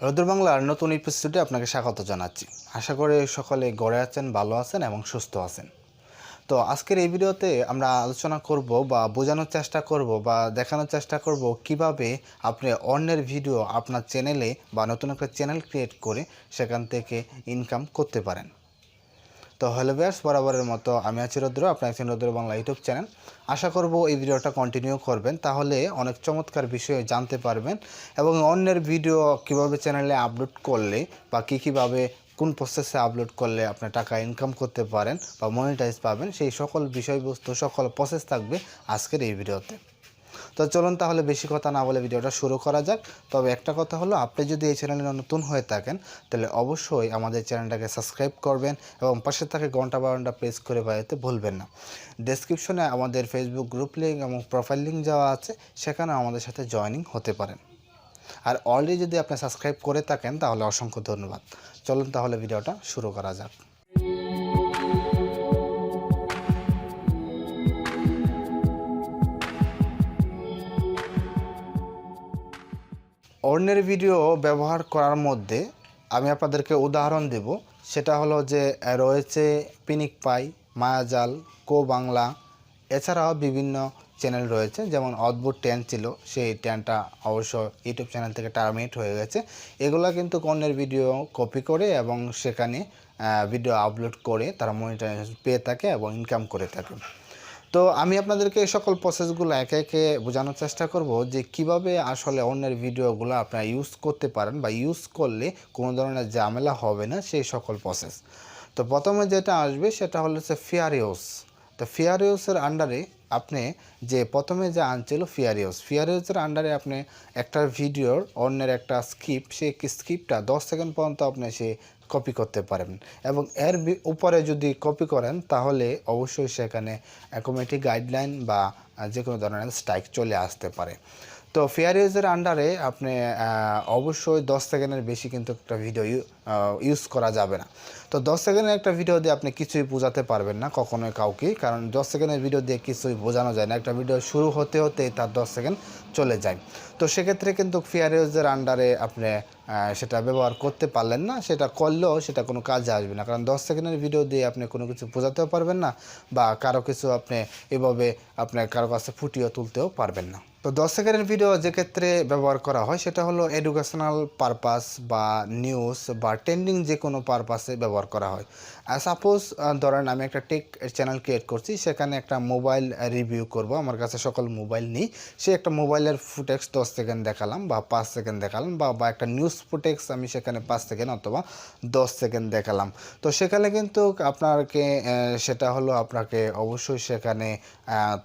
রুদ্রবাংলার নতুন এপিসোডে আপনাকে স্বাগত জানাচ্ছি। আশা করি সকলে ঘরে আছেন, ভালো আছেন এবং সুস্থ আছেন। তো আজকের এই ভিডিওতে আমরা আলোচনা করব বা বোঝানোর চেষ্টা করব বা দেখানোর চেষ্টা করব কিভাবে আপনি অন্যের ভিডিও আপনার চ্যানেলে বা নতুন একটা চ্যানেল ক্রিয়েট করে সেখান থেকে ইনকাম করতে পারেন। তো হ্যালো ভিউয়ার্স, বরাবরের মতো আমি আছি রুদ্র, আপনার আছেন RudroBangla ইউটিউব চ্যানেল। আশা করব এই ভিডিওটা কন্টিনিউ করবেন, তাহলে অনেক চমৎকার বিষয় জানতে পারবেন এবং অন্যের ভিডিও কিভাবে চ্যানেলে আপলোড করলে বা কীভাবে কোন প্রসেসে আপলোড করলে আপনি টাকা ইনকাম করতে পারেন বা মনিটাইজ পাবেন, সেই সকল বিষয়বস্তু সকল প্রসেস থাকবে আজকের এই ভিডিওতে। তো চলুন তাহলে বেশি কথা না বলে ভিডিওটা শুরু করা যাক। তবে একটা কথা হলো, আপনি যদি এই চ্যানেলে নতুন হয়ে থাকেন তাহলে অবশ্যই আমাদের চ্যানেলটাকে সাবস্ক্রাইব করবেন এবং পাশে থাকে ঘন্টা বাটনটা প্রেস করে বাজাতে ভুলবেন না। ডেসক্রিপশনে আমাদের ফেসবুক গ্রুপ লিঙ্ক এবং প্রোফাইল লিঙ্ক দেওয়া আছে, সেখানে আমাদের সাথে জয়েনিং হতে পারেন। আর অলরেডি যদি আপনি সাবস্ক্রাইব করে থাকেন তাহলে অসংখ্য ধন্যবাদ। চলুন তাহলে ভিডিওটা শুরু করা যাক। অন্যের ভিডিও ব্যবহার করার মধ্যে আমি আপনাদেরকে উদাহরণ দেব। সেটা হলো যে রয়েছে পিনিক পাই, মায়াজাল, কো বাংলা, এছাড়াও বিভিন্ন চ্যানেল রয়েছে। যেমন অদ্ভুত ট্যান ছিল, সেই ট্যানটা অবশ্য ইউটিউব চ্যানেল থেকে টার্মিনেট হয়ে গেছে। এগুলো কিন্তু অন্যের ভিডিও কপি করে এবং সেখানে ভিডিও আপলোড করে তারা মনিটাইজেশন পেয়ে থাকে এবং ইনকাম করে থাকে। তো আমি আপনাদেরকে এই সকল প্রসেসগুলো একে একে বোঝানোর চেষ্টা করব যে কিভাবে আসলে অন্যের ভিডিওগুলো আপনারা ইউজ করতে পারেন বা ইউজ করলে কোনো ধরনের ঝামেলা হবে না, সেই সকল প্রসেস। তো প্রথমে যেটা আসবে সেটা হলো ফেয়ার ইউজ। তো ফেয়ার ইউজের আন্ডারে আপনি যে প্রথমে যে আনছিল ফেয়ার ইউজের আন্ডারে আপনি একটা ভিডিওর অন্যের একটা স্ক্রিপ্ট, সেই স্ক্রিপ্টটা 10 সেকেন্ড পর্যন্ত আপনি সে কপি করতে পারবেন এবং এর উপরে যদি কপি করেন তাহলে অবশ্যই সেখানে কমিটি গাইডলাইন বা যে কোনো ধরনের স্ট্রাইক চলে আসতে পারে। তো ফেয়ার ইউজের আন্ডারে আপনি অবশ্যই 10 সেকেন্ডের বেশি কিন্তু একটা ভিডিও ইউজ করা যাবে না। তো 10 সেকেন্ডের একটা ভিডিও দিয়ে আপনি কিছুই বোঝাতে পারবেন না কখনোই কাউকে, কারণ 10 সেকেন্ডের ভিডিও দিয়ে কিছুই বোঝানো যায় না। একটা ভিডিও শুরু হতে হতেই তার 10 সেকেন্ড চলে যায়। তো সেক্ষেত্রে কিন্তু ফেয়ার ইউজের আন্ডারে আপনি সেটা ব্যবহার করতে পারলেন না, সেটা করলেও সেটা কোনো কাজে আসবে না, কারণ 10 সেকেন্ডের ভিডিও দিয়ে আপনি কোনো কিছু বোঝাতেও পারবেন না বা কারো কিছু আপনি এভাবে আপনার কারো কাছে ফুটিয়ে তুলতেও পারবেন না। তো 10 সেকেন্ডের ভিডিও যে ক্ষেত্রে ব্যবহার করা হয় সেটা হলো এডুকেশনাল পারপাস বা নিউজ বা ট্রেন্ডিং যে কোনো পারপাসে ব্যবহার করা হয়। সাপোজ ধরেন আমি একটা টেক চ্যানেল ক্রিয়েট করছি, সেখানে একটা মোবাইল রিভিউ করব, আমার কাছে সকল মোবাইল নেই, সে একটা মোবাইলের ফুটেক্স 10 সেকেন্ড দেখালাম বা 5 সেকেন্ড দেখালাম বা একটা নিউজ ফুটেক্স আমি সেখানে 5 সেকেন্ড অথবা 10 সেকেন্ড দেখালাম। তো সেখানে কিন্তু আপনাকে সেটা হলো আপনাকে অবশ্যই সেখানে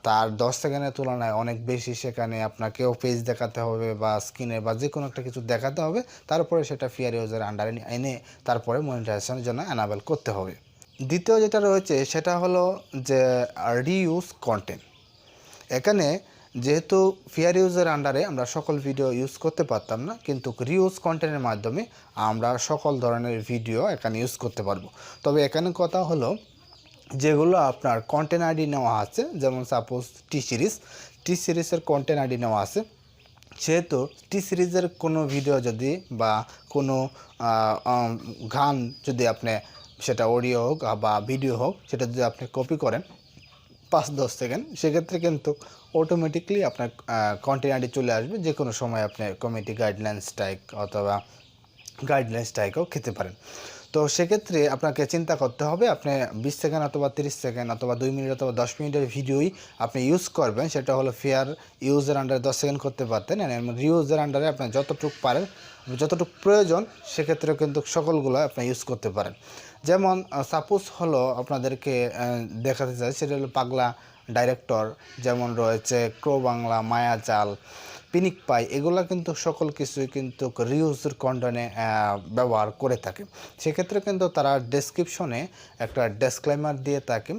তার 10 সেকেন্ডের তুলনায় অনেক বেশি সেখানে আপনাকেও পেজ দেখাতে হবে বা স্ক্রিনে বা যে কোনো একটা কিছু দেখাতে হবে, তারপরে সেটা ফেয়ার ইউজের আন্ডারে এনে তারপরে মনিটাইজেশনের জন্য অ্যানাবেল করতে হবে। দ্বিতীয় যেটা রয়েছে সেটা হলো যে রিইউজ কন্টেন্ট। এখানে যেহেতু ফেয়ার ইউজের আন্ডারে আমরা সকল ভিডিও ইউজ করতে পারতাম না, কিন্তু রিউজ কন্টেন্টের মাধ্যমে আমরা সকল ধরনের ভিডিও এখানে ইউজ করতে পারবো। তবে এখানে কথা হলো যেগুলো আপনার কন্টেন্ট আইডি নেওয়া আছে, যেমন সাপোজ টি সিরিজের কন্টেন্ট আইডি নেওয়া আছে, সেহেতু টি সিরিজের কোনো ভিডিও যদি বা কোনো গান যদি আপনি সেটা অডিও হোক বা ভিডিও হোক, সেটা যদি আপনি কপি করেন 5-10 সেকেন্ড, সেক্ষেত্রে কিন্তু অটোমেটিকলি আপনার কন্টেন্ট আইডি চলে আসবে। যে কোনো সময় আপনি কমিটি গাইডলাইন স্ট্রাইক অথবা গাইডলাইন স্ট্রাইকও খেতে পারেন। তো সেক্ষেত্রে আপনাকে চিন্তা করতে হবে, আপনি 20 সেকেন্ড অথবা 30 সেকেন্ড অথবা 2 মিনিট অথবা 10 মিনিটের ভিডিওই আপনি ইউজ করবেন। সেটা হলো ফেয়ার ইউজের আন্ডারে 10 সেকেন্ড করতে পারতেন, রিউজের আন্ডারে আপনি যতটুকু পারেন, যতটুকু প্রয়োজন সেক্ষেত্রে কিন্তু সকলগুলো আপনি ইউজ করতে পারেন। যেমন সাপোজ হলো আপনাদেরকে দেখাতে চাই, সেটা হলো পাগলা ডাইরেক্টর, যেমন রয়েছে ক্রো বাংলা, মায়াজাল, পিনিক পাই, এগুলো কিন্তু সকল কিছুই কিন্তু রিউজের কন্টেন্টে ব্যবহার করে থাকে। সেক্ষেত্রে কিন্তু তারা ডেসক্রিপশনে একটা ডিসক্লেমার দিয়ে থাকে,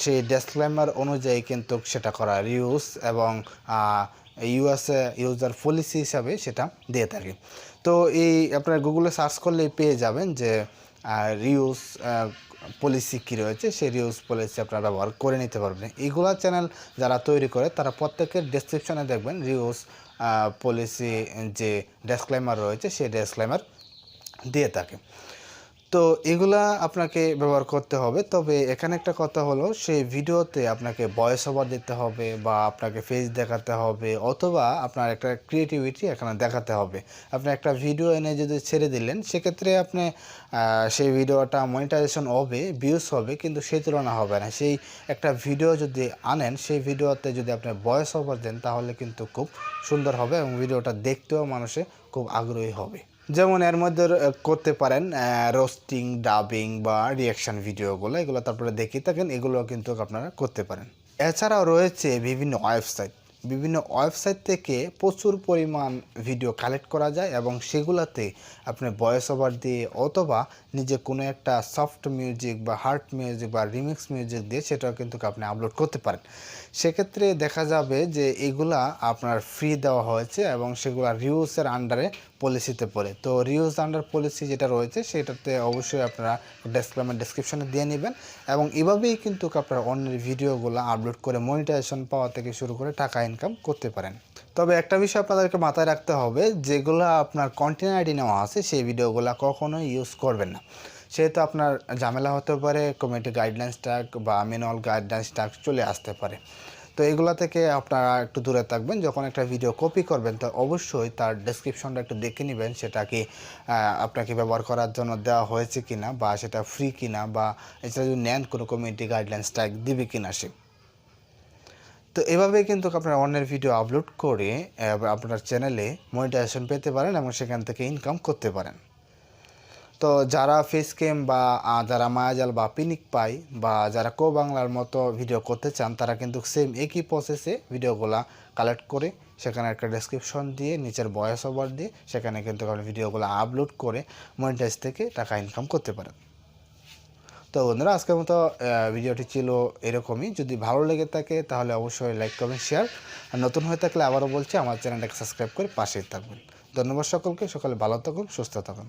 সেই ডিসক্লেমার অনুযায়ী কিন্তু সেটা করা রিউজ এবং ইউএসএ ইউজার পলিসি হিসাবে সেটা দিয়ে থাকে। তো এই আপনারা গুগলে সার্চ করলেই পেয়ে যাবেন যে রিউজ পলিসি কী রয়েছে, সেই রিউজ পলিসি আপনারা ব্যবহার করে নিতে পারবেন। এইগুলা চ্যানেল যারা তৈরি করে তারা প্রত্যেকের ডেসক্রিপশনে দেখবেন রিউজ পলিসি যে ডিসক্লেমার রয়েছে সেই ডিসক্লেমার দিয়ে থাকে। তো এগুলা আপনাকে ব্যবহার করতে হবে। তবে এখানে একটা কথা হলো, সেই ভিডিওতে আপনাকে ভয়েস ওভার দিতে হবে বা আপনাকে ফেস দেখাতে হবে, অথবা আপনার একটা ক্রিয়েটিভিটি এখানে দেখাতে হবে। আপনি একটা ভিডিও এনে যদি ছেড়ে দিলেন, সেক্ষেত্রে আপনি সেই ভিডিওটা মনিটাইজেশন হবে, ভিউজ হবে, কিন্তু সেই তুলনা হবে না। সেই একটা ভিডিও যদি আনেন, সেই ভিডিওতে যদি আপনি ভয়েস ওভার দেন, তাহলে কিন্তু খুব সুন্দর হবে এবং ভিডিওটা দেখতেও মানুষে খুব আগ্রহী হবে। যেমন এর মধ্যে করতে পারেন রোস্টিং, ডাবিং বা রিয়াকশান ভিডিওগুলো, এগুলো তারপরে দেখে থাকেন, এগুলো কিন্তু আপনারা করতে পারেন। এছাড়াও রয়েছে বিভিন্ন ওয়েবসাইট থেকে প্রচুর পরিমাণ ভিডিও কালেক্ট করা যায় এবং সেগুলোতে আপনি ভয়েস ওভার দিয়ে অথবা নিজে কোনো একটা সফট মিউজিক বা হার্ড মিউজিক বা রিমিক্স মিউজিক দিয়ে সেটাও কিন্তু আপনি আপলোড করতে পারেন। সেক্ষেত্রে দেখা যাবে যে এগুলা আপনার ফ্রি দেওয়া হয়েছে এবং সেগুলা রিউজের আন্ডারে পলিসিতে পড়ে। তো রিউজ আন্ডার পলিসি যেটা রয়েছে সেটাতে অবশ্যই আপনারা ডেসক্রিপশনে দিয়ে নেবেন এবং এভাবেই কিন্তু আপনারা অন্যের ভিডিওগুলো আপলোড করে মনিটাইজেশন পাওয়া থেকে শুরু করে টাকা ইনকাম করতে পারেন। তবে একটা বিষয় আপনাদেরকে মাথায় রাখতে হবে, যেগুলো আপনার কন্টেন্ট আইডি নেওয়া আছে সেই ভিডিওগুলো কখনোই ইউজ করবেন না। সেহেতু আপনার ঝামেলা হতে পারে, কমিউনিটি গাইডলাইন্স ট্যাগ বা ম্যানুয়াল গাইডলাইন্স ট্যাগ চলে আসতে পারে। তো এগুলো থেকে আপনারা একটু দূরে থাকবেন। যখন একটা ভিডিও কপি করবেন তো অবশ্যই তার ডেসক্রিপশনটা একটু দেখে নেবেন, সেটা কি আপনাকে ব্যবহার করার জন্য দেওয়া হয়েছে কিনা বা সেটা ফ্রি কিনা, বা এছাড়া যদি নেন কোনো কমিউনিটি গাইডলাইন্স ট্যাগ দিবে কিনা সে। তো এভাবেই কিন্তু আপনারা অন্যের ভিডিও আপলোড করে আপনার চ্যানেলে মনিটাইজেশন পেতে পারেন এবং সেখান থেকে ইনকাম করতে পারেন। তো যারা ফেস ক্যাম বা যারা মায়াজাল বা পিনিক পাই বা যারা কো বাংলার মতো ভিডিও করতে চান, তারা কিন্তু সেম একই প্রসেসে ভিডিওগুলা কালেক্ট করে সেখানে একটা ডেসক্রিপশন দিয়ে নিচের ভয়েস ওভার দিয়ে সেখানে কিন্তু আপনি ভিডিওগুলো আপলোড করে মনিটাইজ থেকে টাকা ইনকাম করতে পারেন। তো বন্ধুরা, আজকের মতো ভিডিওটি ছিল এরকমই। যদি ভালো লেগে থাকে তাহলে অবশ্যই লাইক করবেন, শেয়ার, আর নতুন হয়ে থাকলে আবারও বলছি আমার চ্যানেলটাকে সাবস্ক্রাইব করে পাশেই থাকবেন। ধন্যবাদ সকলকে। সকালে ভালো থাকুন, সুস্থ থাকুন।